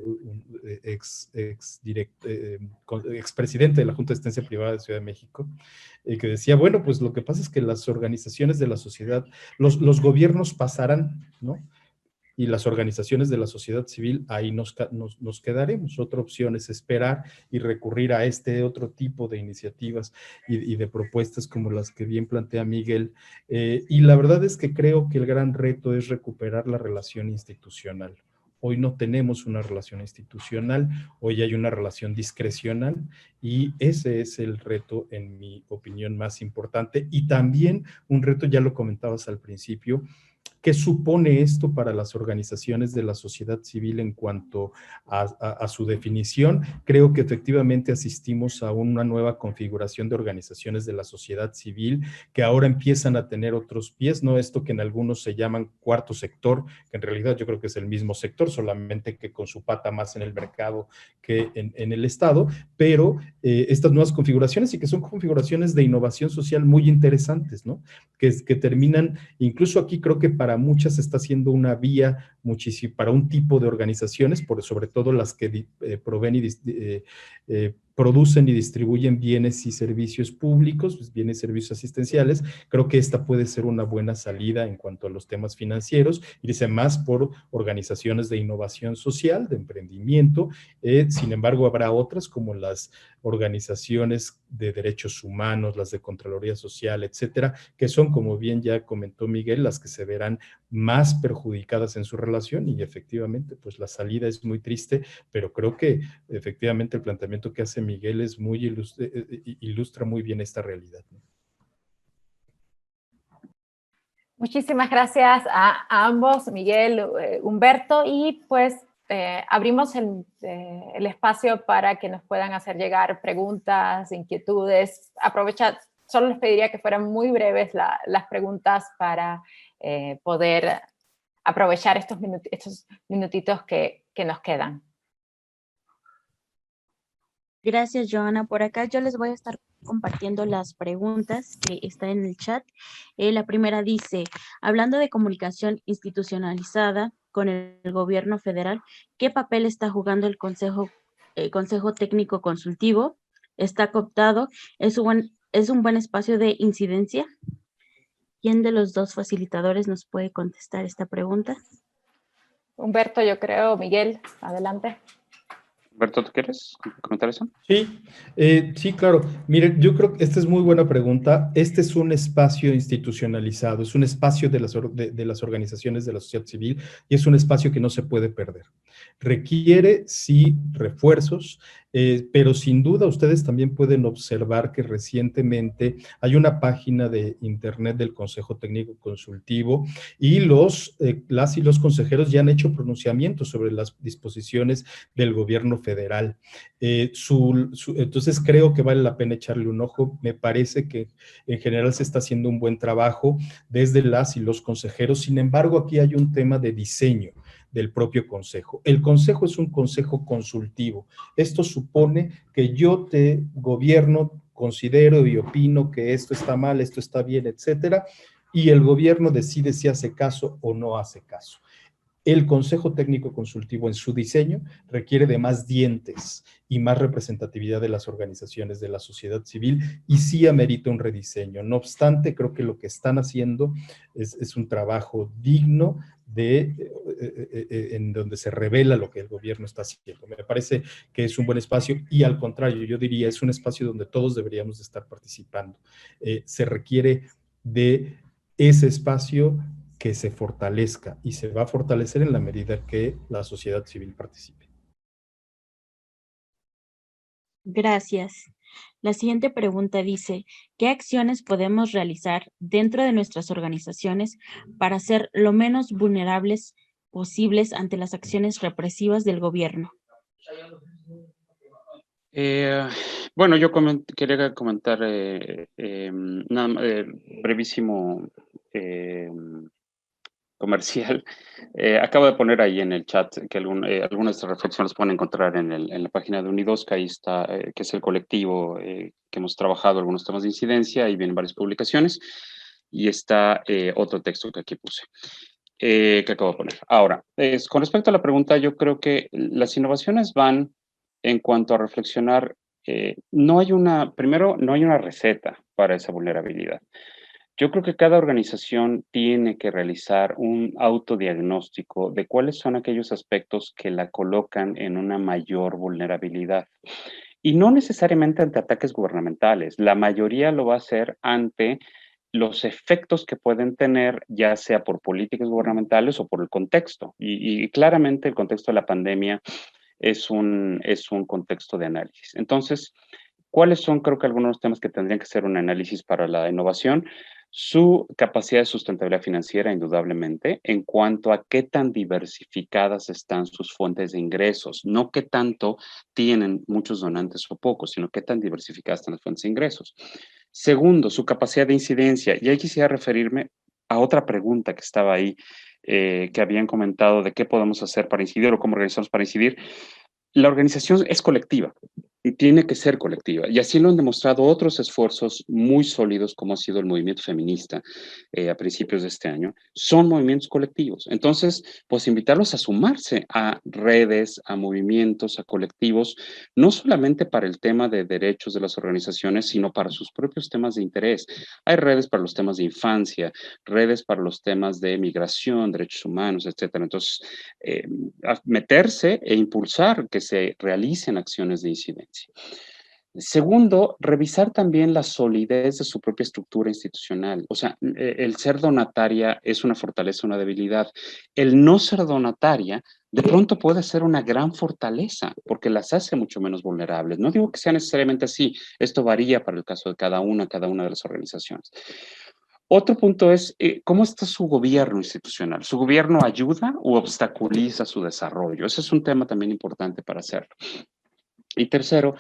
expresidente de la Junta de Asistencia Privada de Ciudad de México, que decía, bueno, pues lo que pasa es que las organizaciones de la sociedad, los gobiernos pasarán, ¿no? Y las organizaciones de la sociedad civil, ahí nos quedaremos. Otra opción es esperar y recurrir a este otro tipo de iniciativas y de propuestas como las que bien plantea Miguel. Y la verdad es que creo que el gran reto es recuperar la relación institucional. Hoy no tenemos una relación institucional, hoy hay una relación discrecional y ese es el reto, en mi opinión, más importante. Y también un reto, ya lo comentabas al principio, ¿qué supone esto para las organizaciones de la sociedad civil en cuanto a su definición? Creo que efectivamente asistimos a una nueva configuración de organizaciones de la sociedad civil que ahora empiezan a tener otros pies, no esto que en algunos se llaman cuarto sector, que en realidad yo creo que es el mismo sector, solamente que con su pata más en el mercado que en el Estado, pero estas nuevas configuraciones y que son configuraciones de innovación social muy interesantes, ¿no? Que terminan, incluso aquí creo que para muchas está siendo una vía muchísimo para un tipo de organizaciones, sobre todo las que proveen y producen y distribuyen bienes y servicios públicos, pues bienes y servicios asistenciales. Creo que esta puede ser una buena salida en cuanto a los temas financieros, irse más por organizaciones de innovación social, de emprendimiento. Sin embargo, habrá otras como las organizaciones de derechos humanos, las de Contraloría Social, etcétera, que son, como bien ya comentó Miguel, las que se verán más perjudicadas en su relación y efectivamente, pues la salida es muy triste, pero creo que efectivamente el planteamiento que hace Miguel es muy ilustra muy bien esta realidad, ¿no? Muchísimas gracias a ambos, Miguel, Humberto, y pues abrimos el espacio para que nos puedan hacer llegar preguntas, inquietudes. Aprovecha, solo les pediría que fueran muy breves las preguntas para poder aprovechar estos minutitos que nos quedan. Gracias, Joana. Por acá yo les voy a estar compartiendo las preguntas que están en el chat. La primera dice, hablando de comunicación institucionalizada con el gobierno federal, ¿qué papel está jugando el Consejo Técnico Consultivo? ¿Está cooptado? ¿Es un buen espacio de incidencia? ¿Quién de los dos facilitadores nos puede contestar esta pregunta? Humberto, yo creo. Miguel, adelante. Humberto, ¿tú quieres comentar eso? Sí, sí, claro. Miren, yo creo que esta es muy buena pregunta. Este es un espacio institucionalizado, es un espacio de las organizaciones de la sociedad civil y es un espacio que no se puede perder. Requiere, sí, refuerzos, pero sin duda ustedes también pueden observar que recientemente hay una página de internet del Consejo Técnico Consultivo y las y los consejeros ya han hecho pronunciamientos sobre las disposiciones del gobierno federal. Entonces creo que vale la pena echarle un ojo. Me parece que en general se está haciendo un buen trabajo desde las y los consejeros. Sin embargo, aquí hay un tema de diseño del propio consejo. El consejo es un consejo consultivo. Esto supone que yo te gobierno, considero y opino que esto está mal, esto está bien, etcétera, y el gobierno decide si hace caso o no hace caso. El Consejo Técnico Consultivo en su diseño requiere de más dientes y más representatividad de las organizaciones de la sociedad civil y sí amerita un rediseño. No obstante, creo que lo que están haciendo es un trabajo digno en donde se revela lo que el gobierno está haciendo. Me parece que es un buen espacio y al contrario, yo diría, es un espacio donde todos deberíamos de estar participando. Se requiere de ese espacio que se fortalezca y se va a fortalecer en la medida que la sociedad civil participe. Gracias. La siguiente pregunta dice, ¿qué acciones podemos realizar dentro de nuestras organizaciones para ser lo menos vulnerables posibles ante las acciones represivas del gobierno? Bueno, yo quería comentar brevísimo comercial. Acabo de poner ahí en el chat que algunas reflexiones pueden encontrar en la página de Unidos, que ahí está, que es el colectivo que hemos trabajado algunos temas de incidencia, ahí vienen varias publicaciones, y está otro texto que aquí puse, que acabo de poner. Ahora, con respecto a la pregunta, yo creo que las innovaciones van en cuanto a reflexionar, primero, no hay una receta para esa vulnerabilidad. Yo creo que cada organización tiene que realizar un autodiagnóstico de cuáles son aquellos aspectos que la colocan en una mayor vulnerabilidad. Y no necesariamente ante ataques gubernamentales. La mayoría lo va a hacer ante los efectos que pueden tener, ya sea por políticas gubernamentales o por el contexto. Y claramente el contexto de la pandemia es un contexto de análisis. Entonces, ¿cuáles son, creo que algunos temas que tendrían que ser un análisis para la innovación? Su capacidad de sustentabilidad financiera, indudablemente, en cuanto a qué tan diversificadas están sus fuentes de ingresos, no qué tanto tienen muchos donantes o pocos, sino qué tan diversificadas están las fuentes de ingresos. Segundo, su capacidad de incidencia. Y ahí quisiera referirme a otra pregunta que estaba ahí, que habían comentado de qué podemos hacer para incidir o cómo organizamos para incidir. La organización es colectiva y tiene que ser colectiva. Y así lo han demostrado otros esfuerzos muy sólidos, como ha sido el movimiento feminista a principios de este año. Son movimientos colectivos. Entonces, pues invitarlos a sumarse a redes, a movimientos, a colectivos, no solamente para el tema de derechos de las organizaciones, sino para sus propios temas de interés. Hay redes para los temas de infancia, redes para los temas de migración, derechos humanos, etcétera. Entonces, meterse e impulsar que se realicen acciones de incidencia. Segundo, revisar también la solidez de su propia estructura institucional. O sea, el ser donataria es una fortaleza, una debilidad. El no ser donataria de pronto puede ser una gran fortaleza porque las hace mucho menos vulnerables. No digo que sea necesariamente así. Esto varía para el caso de cada una de las organizaciones. Otro punto es, ¿cómo está su gobierno institucional? ¿Su gobierno ayuda o obstaculiza su desarrollo? Ese es un tema también importante para hacerlo. Y tercero,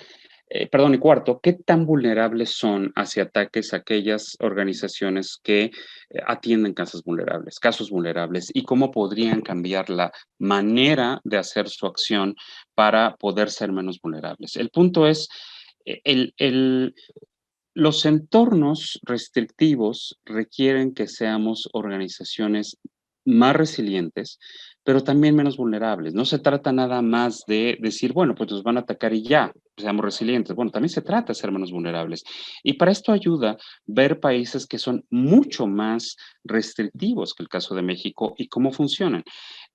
y cuarto, ¿qué tan vulnerables son hacia ataques aquellas organizaciones que atienden casos vulnerables y cómo podrían cambiar la manera de hacer su acción para poder ser menos vulnerables? El punto es, los entornos restrictivos requieren que seamos organizaciones más resilientes, pero también menos vulnerables. No se trata nada más de decir, bueno, pues nos van a atacar y ya, seamos resilientes. Bueno, también se trata de ser menos vulnerables. Y para esto ayuda ver países que son mucho más restrictivos que el caso de México y cómo funcionan.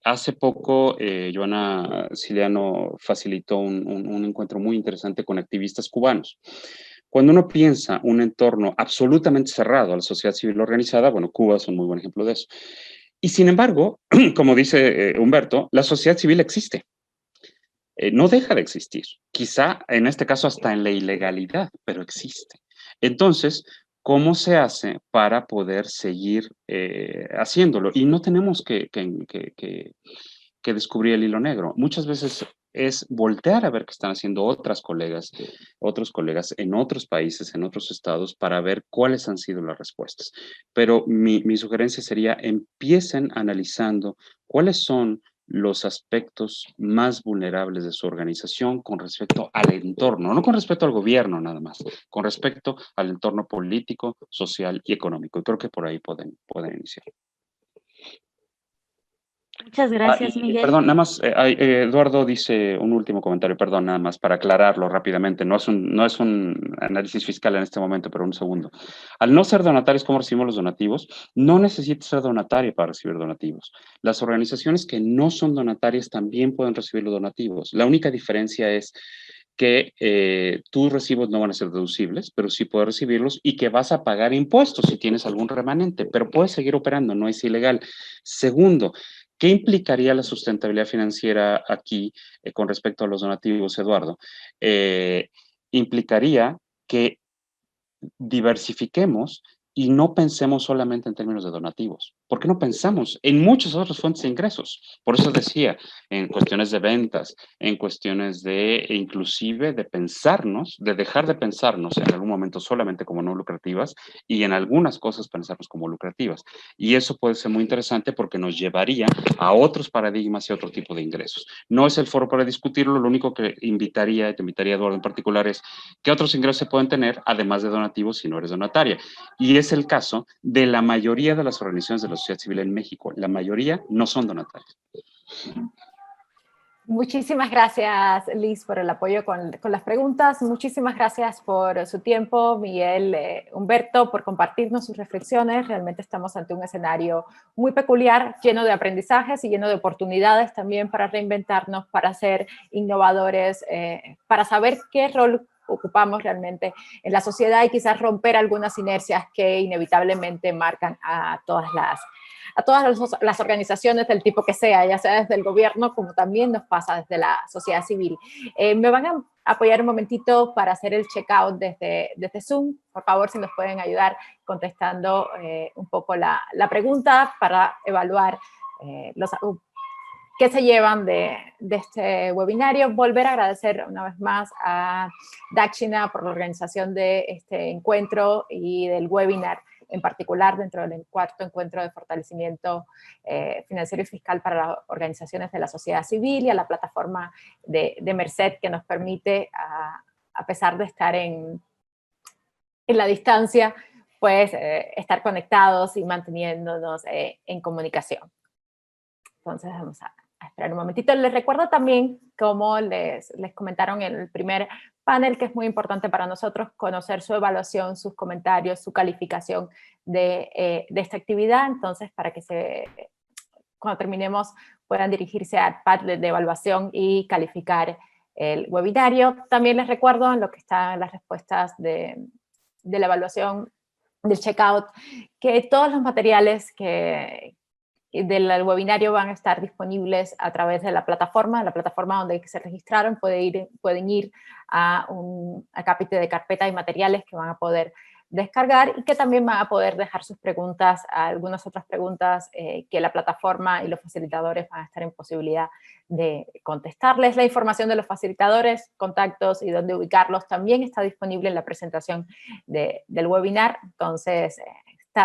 Hace poco, Joana Siliano facilitó un encuentro muy interesante con activistas cubanos. Cuando uno piensa un entorno absolutamente cerrado a la sociedad civil organizada, bueno, Cuba es un muy buen ejemplo de eso. Y sin embargo, como dice Humberto, la sociedad civil existe. No deja de existir. Quizá en este caso hasta en la ilegalidad, pero existe. Entonces, ¿cómo se hace para poder seguir haciéndolo? Y no tenemos que descubrir el hilo negro. Muchas veces es voltear a ver qué están haciendo otros colegas en otros países, en otros estados, para ver cuáles han sido las respuestas. Pero mi sugerencia sería, empiecen analizando cuáles son los aspectos más vulnerables de su organización con respecto al entorno, no con respecto al gobierno nada más, con respecto al entorno político, social y económico. Y creo que por ahí pueden iniciar. Muchas gracias, Miguel. Perdón, nada más, Eduardo dice un último comentario, perdón, nada más para aclararlo rápidamente. No es un análisis fiscal en este momento, pero un segundo. Al no ser donatarios, ¿cómo recibimos los donativos? No necesitas ser donatario para recibir donativos. Las organizaciones que no son donatarias también pueden recibir los donativos. La única diferencia es que tus recibos no van a ser deducibles, pero sí puedes recibirlos y que vas a pagar impuestos si tienes algún remanente, pero puedes seguir operando, no es ilegal. Segundo, ¿qué implicaría la sustentabilidad financiera aquí con respecto a los donativos, Eduardo? Implicaría que diversifiquemos y no pensemos solamente en términos de donativos. ¿Por qué no pensamos en muchas otras fuentes de ingresos? Por eso decía, en cuestiones de ventas, en cuestiones de, inclusive, de pensarnos, de dejar de pensarnos en algún momento solamente como no lucrativas y en algunas cosas pensarnos como lucrativas. Y eso puede ser muy interesante porque nos llevaría a otros paradigmas y a otro tipo de ingresos. No es el foro para discutirlo, lo único que te invitaría Eduardo en particular, es qué otros ingresos se pueden tener, además de donativos, si no eres donataria. Y es el caso de la mayoría de las organizaciones de la sociedad civil en México. La mayoría no son donatarias. Muchísimas gracias, Liz, por el apoyo con las preguntas. Muchísimas gracias por su tiempo, Miguel, Humberto, por compartirnos sus reflexiones. Realmente estamos ante un escenario muy peculiar, lleno de aprendizajes y lleno de oportunidades también para reinventarnos, para ser innovadores, para saber qué rol ocupamos realmente en la sociedad y quizás romper algunas inercias que inevitablemente marcan a todas las organizaciones del tipo que sea, ya sea desde el gobierno como también nos pasa desde la sociedad civil. Me van a apoyar un momentito para hacer el checkout desde Zoom. Por favor, si nos pueden ayudar contestando un poco la pregunta para evaluar qué se llevan de este webinario. Volver a agradecer una vez más a Dakshina por la organización de este encuentro y del webinar en particular dentro del cuarto encuentro de fortalecimiento financiero y fiscal para las organizaciones de la sociedad civil, y a la plataforma de Merced, que nos permite, a pesar de estar en la distancia, pues estar conectados y manteniéndonos en comunicación. Entonces vamos a esperar un momentito. Les recuerdo también, como les comentaron en el primer panel, que es muy importante para nosotros conocer su evaluación, sus comentarios, su calificación de esta actividad. Entonces, para que cuando terminemos puedan dirigirse al pad de evaluación y calificar el webinario. También les recuerdo en lo que están las respuestas de la evaluación del checkout, que todos los materiales del webinario van a estar disponibles a través de la plataforma donde se registraron. Pueden ir a un acápite de carpeta y materiales que van a poder descargar, y que también van a poder dejar sus preguntas, algunas otras preguntas que la plataforma y los facilitadores van a estar en posibilidad de contestarles. La información de los facilitadores, contactos y dónde ubicarlos también está disponible en la presentación del webinar. Entonces,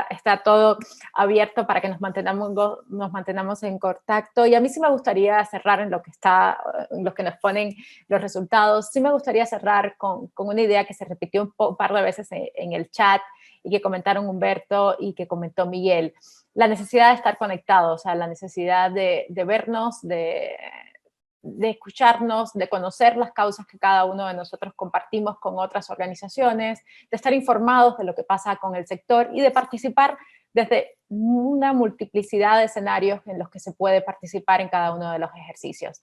está todo abierto para que nos mantengamos en contacto. Y a mí sí me gustaría cerrar en lo que nos ponen los resultados. Sí me gustaría cerrar con una idea que se repitió un par de veces en el chat y que comentaron Humberto y que comentó Miguel. La necesidad de estar conectados, o sea, la necesidad de vernos, de escucharnos, de conocer las causas que cada uno de nosotros compartimos con otras organizaciones, de estar informados de lo que pasa con el sector y de participar desde una multiplicidad de escenarios en los que se puede participar en cada uno de los ejercicios.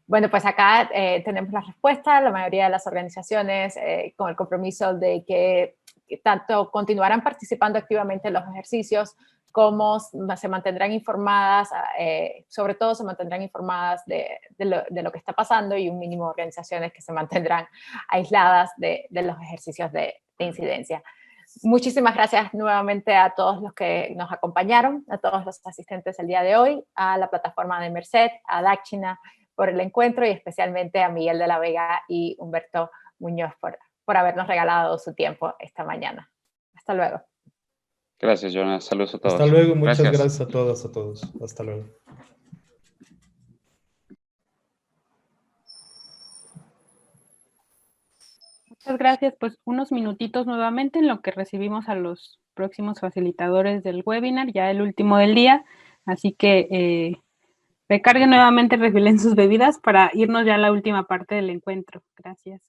Bueno, pues acá tenemos la respuesta. La mayoría de las organizaciones con el compromiso de que tanto continuarán participando activamente en los ejercicios, como se mantendrán informadas, sobre todo se mantendrán informadas de lo que está pasando, y un mínimo de organizaciones que se mantendrán aisladas de los ejercicios de incidencia. Muchísimas gracias nuevamente a todos los que nos acompañaron, a todos los asistentes el día de hoy, a la plataforma de Merced, a Dakshina por el encuentro, y especialmente a Miguel de la Vega y Humberto Muñoz por habernos regalado su tiempo esta mañana. Hasta luego. Gracias, Joana. Saludos a todos. Hasta luego. Muchas gracias a todas, a todos. Hasta luego. Muchas gracias. Pues unos minutitos nuevamente en lo que recibimos a los próximos facilitadores del webinar, ya el último del día. Así que recarguen nuevamente, refilen sus bebidas para irnos ya a la última parte del encuentro. Gracias.